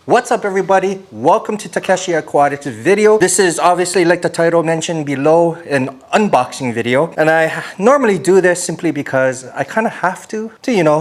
What's up everybody? Welcome to Takeshi Aquatics video. This is obviously, like the title mentioned below, an unboxing video. And I normally do this simply because I kind of have to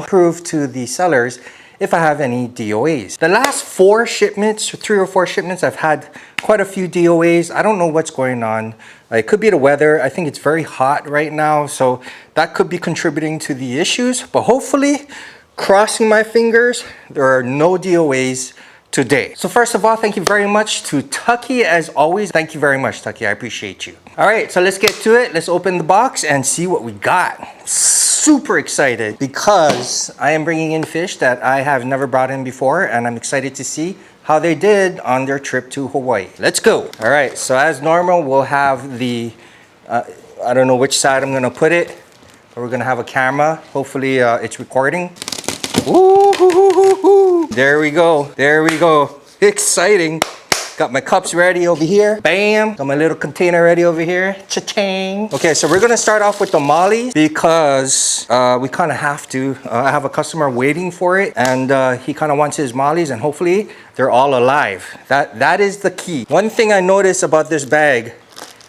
prove to the sellers if I have any DOAs. The last 3 or 4 shipments, I've had quite a few DOAs. I don't know what's going on. It could be the weather. I think it's very hot right now, so that could be contributing to the issues. But hopefully, crossing my fingers, there are no DOAs today. So first of all, thank you very much to Tucky as always. Thank you very much, Tucky. I appreciate you. All right, so let's get to it. Let's open the box and see what we got. Super excited because I am bringing in fish that I have never brought in before, and I'm excited to see how they did on their trip to Hawaii. Let's go. All right, so as normal, we'll have the, I don't know which side I'm gonna put it, but we're gonna have a camera. Hopefully it's recording. Ooh, there we go. There we go. Exciting. Got my cups ready over here. Bam. Got my little container ready over here. Cha-ching. Okay, so we're gonna start off with the mollies because we kind of have to. I have a customer waiting for it, and he kind of wants his mollies, and hopefully they're all alive. That is the key. One thing I noticed about this bag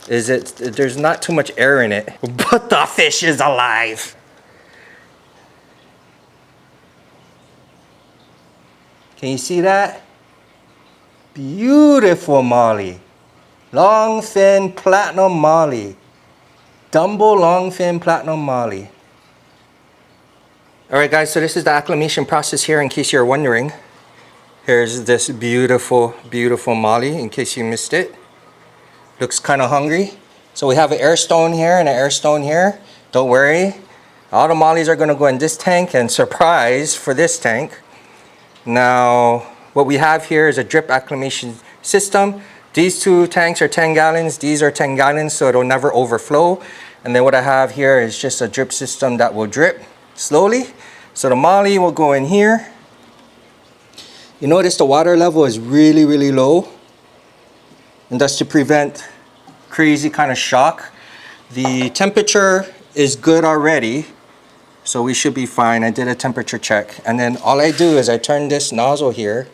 is there's not too much air in it, but the fish is alive. Can you see that? Beautiful molly. Long fin platinum molly. Dumbo long fin platinum molly. Alright guys, so this is the acclimation process here in case you're wondering. Here's this beautiful, beautiful molly in case you missed it. Looks kind of hungry. So we have an air stone here and an air stone here. Don't worry. All the mollies are going to go in this tank, and surprise for this tank. Now, what we have here is a drip acclimation system. These 2 tanks are 10 gallons. These are 10 gallons, so it'll never overflow. And then what I have here is just a drip system that will drip slowly. So the molly will go in here. You notice the water level is really, really low. And that's to prevent crazy kind of shock. The temperature is good already, so we should be fine. I did a temperature check. And then all I do is I turn this nozzle here.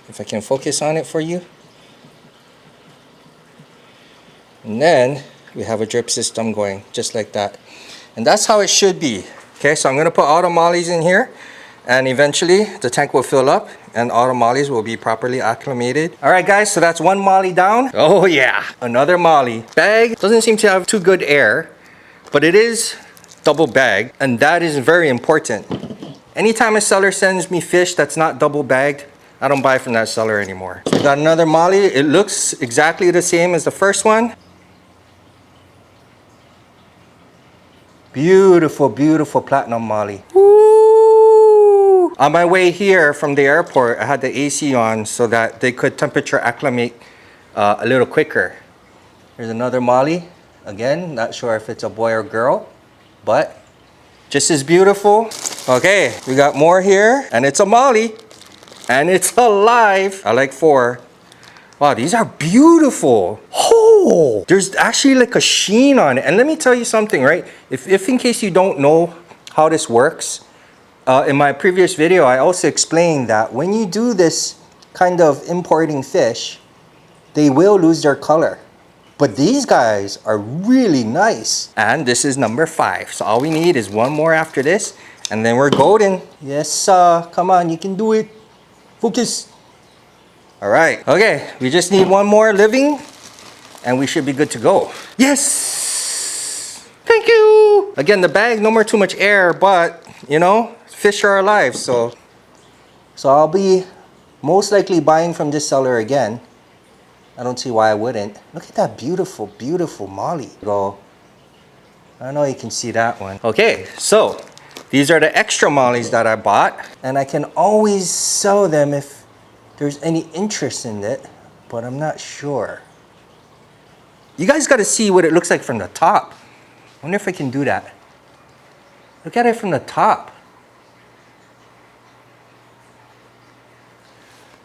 If I can focus on it for you. And then we have a drip system going just like that. And that's how it should be. Okay, so I'm gonna put all the mollies in here, and eventually the tank will fill up and all the mollies will be properly acclimated. All right guys, so that's 1 molly down. Oh yeah, another molly. Bag doesn't seem to have too good air, but it is double bagged, and that is very important. Anytime a seller sends me fish that's not double bagged, I don't buy from that seller anymore. So we got another molly. It looks exactly the same as the first one. Beautiful, beautiful platinum molly. Woo! On my way here from the airport, I had the AC on so that they could temperature acclimate a little quicker. Here's another molly. Again, not sure if it's a boy or girl, but just as beautiful. Okay, we got more here, and it's a molly, and it's alive. I like 4. Wow, these are beautiful. Oh, there's actually like a sheen on it. And let me tell you something, right? If in case you don't know how this works, in my previous video, I also explained that when you do this kind of importing fish, they will lose their color. But these guys are really nice. And this is number 5. So all we need is 1 more after this, and then we're golden. Yes, come on, you can do it. Focus. All right, okay, we just need 1 more living, and we should be good to go. Yes! Thank you! Again, the bag, no more too much air, but, you know, fish are alive, so I'll be most likely buying from this seller again. I don't see why I wouldn't. Look at that beautiful, beautiful molly. Go. I know you can see that one. Okay, so these are the extra mollies that I bought, and I can always sell them if there's any interest in it, but I'm not sure. You guys got to see what it looks like from the top. I wonder if I can do that. Look at it from the top.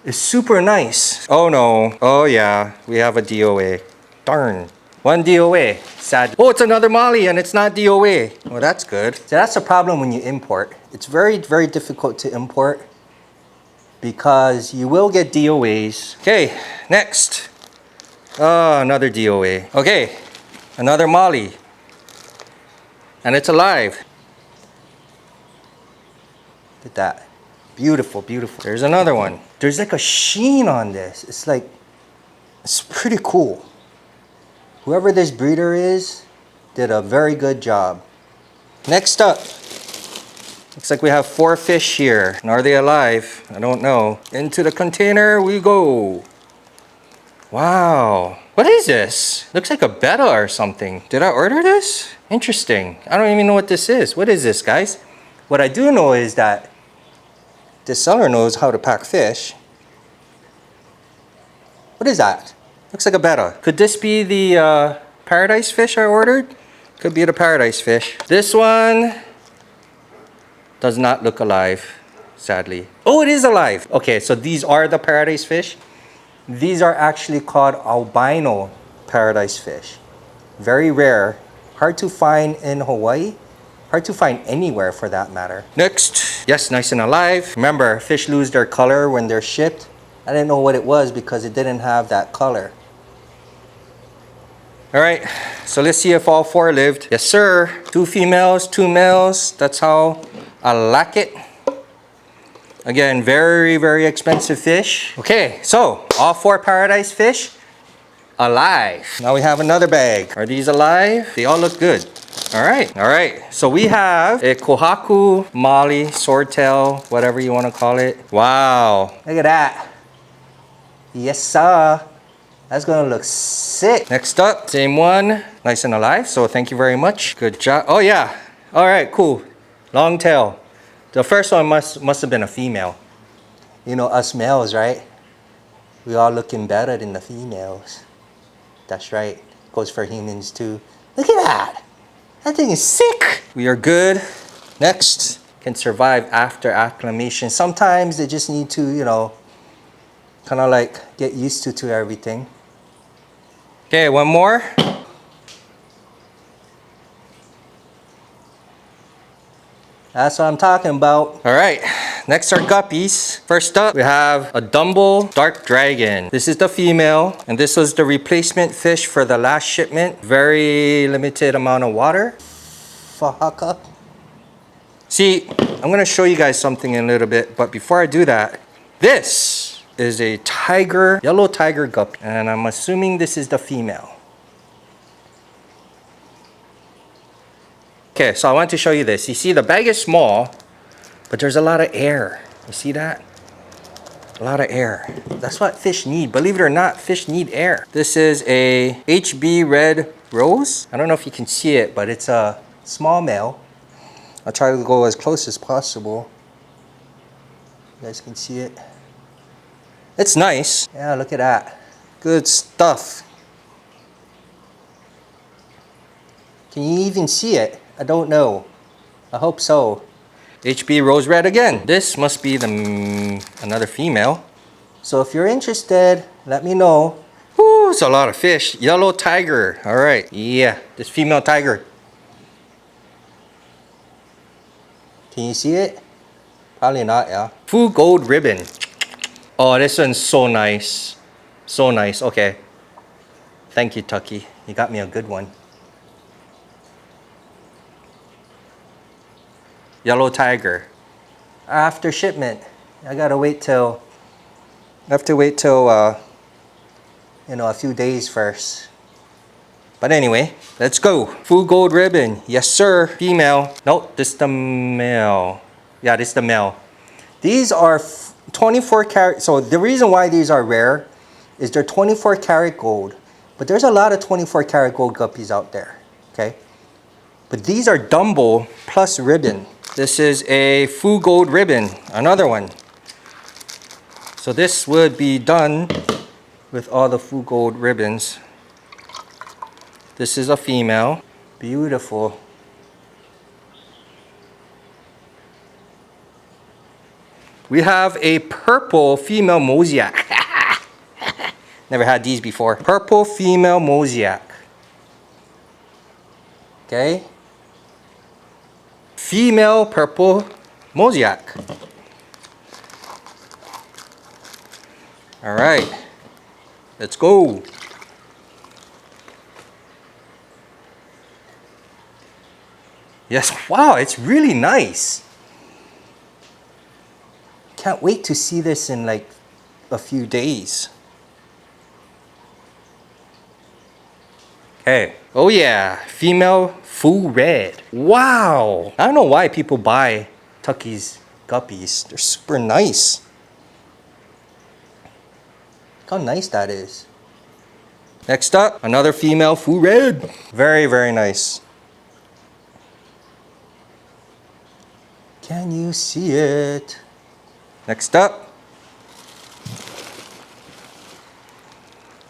is super nice. Oh no. Oh yeah, we have a DOA. Darn. One DOA. Sad. Oh, it's another molly and it's not DOA. Well, that's good. So that's the problem when you import. It's very, very difficult to import because you will get DOAs. Okay, next. Oh, another DOA. Okay, another molly. And it's alive. Look at that. Beautiful, beautiful. There's another one. There's like a sheen on this. It's pretty cool. Whoever this breeder is did a very good job. Next up, looks like we have 4 fish here. And are they alive? I don't know. Into the container we go. Wow. What is this? Looks like a betta or something. Did I order this? Interesting. I don't even know what this is. What is this, guys? What I do know is that this seller knows how to pack fish. What is that? Looks like a betta. Could this be the paradise fish I ordered? Could be the paradise fish. This one does not look alive, sadly. Oh, it is alive. Okay, so these are the paradise fish. These are actually called albino paradise fish. Very rare. Hard to find in Hawaii. Hard to find anywhere for that matter. Next. Yes, nice and alive. Remember, fish lose their color when they're shipped. I didn't know what it was because it didn't have that color. All right, so let's see if all 4 lived. Yes, sir. 2 females, 2 males. That's how I like it. Again, very, very expensive fish. Okay, so all 4 paradise fish alive. Now we have another bag. Are these alive? They all look good. All right. So we have a kohaku molly, swordtail, whatever you want to call it. Wow, look at that. Yes, sir. That's gonna look sick. Next up, same one, nice and alive. So thank you very much. Good job. Oh yeah. All right, cool. Long tail. The first one must have been a female. You know, us males, right? We all looking better than the females. That's right. Goes for humans too. Look at that. That thing is sick. We are good. Next, can survive after acclimation. Sometimes they just need to, you know, kind of like get used to everything. Okay, one more. That's what I'm talking about. All right, next are guppies. First up, we have a Dumble Dark Dragon. This is the female, and this was the replacement fish for the last shipment. Very limited amount of water. Fahaka. See, I'm gonna show you guys something in a little bit, but before I do that, this is a tiger, yellow tiger guppy, and I'm assuming this is the female. Okay, so I want to show you this. You see, the bag is small, but there's a lot of air. You see that? A lot of air. That's what fish need. Believe it or not, fish need air. This is a HB Red Rose. I don't know if you can see it, but it's a small male. I'll try to go as close as possible. You guys can see it. It's nice. Yeah, look at that. Good stuff. Can you even see it? I don't know. I hope so. HB Rose Red again. This must be another female. So if you're interested, let me know. Woo, it's a lot of fish. Yellow tiger. All right. Yeah, this female tiger. Can you see it? Probably not, yeah. Full gold ribbon. Oh, this one's so nice. So nice. Okay. Thank you, Tucky. You got me a good one. Yellow tiger. After shipment, I have to wait till you know, a few days first. But anyway, let's go. Full gold ribbon. Yes, sir. Female. Nope, this is the male. Yeah, this is the male. These are 24 karat. So the reason why these are rare is they're 24 karat gold. But there's a lot of 24 karat gold guppies out there. Okay. But these are Dumble plus ribbon. This is a full gold ribbon, another one. So this would be done with all the full gold ribbons. This is a female. Beautiful. We have a purple female mosaic. Never had these before. Purple female mosaic. Okay. Female purple mosaic. All right. Let's go. Yes, wow, it's really nice. Can't wait to see this in like a few days. Okay. Oh yeah, female full red. Wow. I don't know why people buy Tucky's guppies. They're super nice. Look how nice that is. Next up, another female full red. Very, very nice. Can you see it? Next up.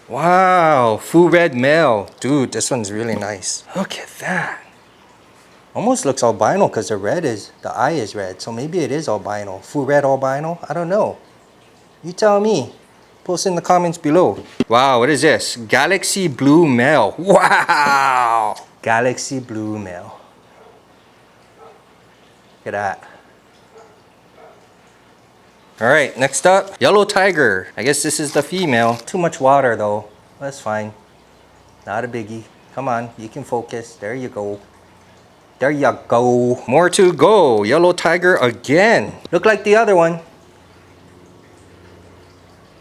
Wow, full red male. Dude, this one's really nice. Look at that. Almost looks albino because the eye is red. So maybe it is albino. Full red albino? I don't know. You tell me. Post in the comments below. Wow, what is this? Galaxy blue male. Wow. Galaxy blue male. Look at that. All right, next up, yellow tiger. I guess this is the female. Too much water though. That's fine. Not a biggie. Come on, you can focus. There you go. There you go. More to go. Yellow tiger again. Look like the other one.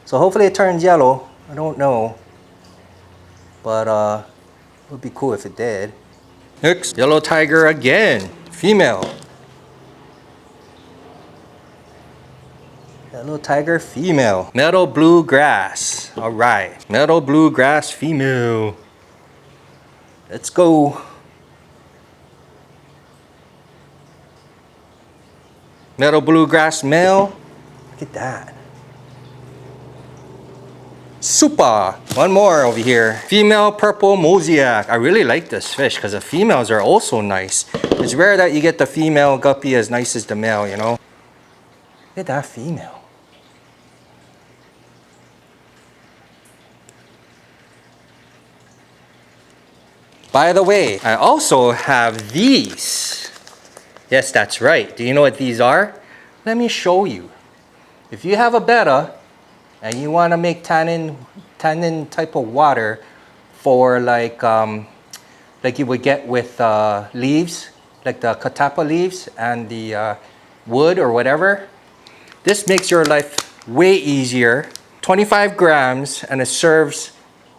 So hopefully it turns yellow. I don't know. But it would be cool if it did. Next, yellow tiger again. Female. Yellow tiger female. Meadow blue grass. All right. Meadow blue grass female. Let's go. Meadow blue grass male. Look at that. Super. One more over here. Female purple mosaic. I really like this fish because the females are also nice. It's rare that you get the female guppy as nice as the male, you know. Look at that female. By the way, I also have these. Yes, that's right. Do you know what these are? Let me show you. If you have a betta and you want to make tannin type of water for like you would get with leaves, like the katapa leaves and the wood or whatever, this makes your life way easier. 25 grams and it serves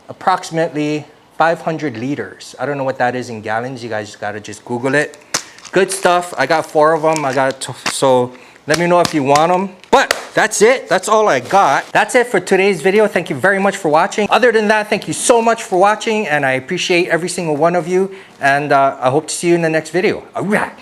approximately 500 liters. I don't know what that is in gallons. You guys gotta just Google it. Good stuff. I got 4 of them. So let me know if you want them. But that's it. That's all I got. That's it for today's video. Thank you very much for watching. Other than that, thank you so much for watching, and I appreciate every single one of you. And I hope to see you in the next video. All right.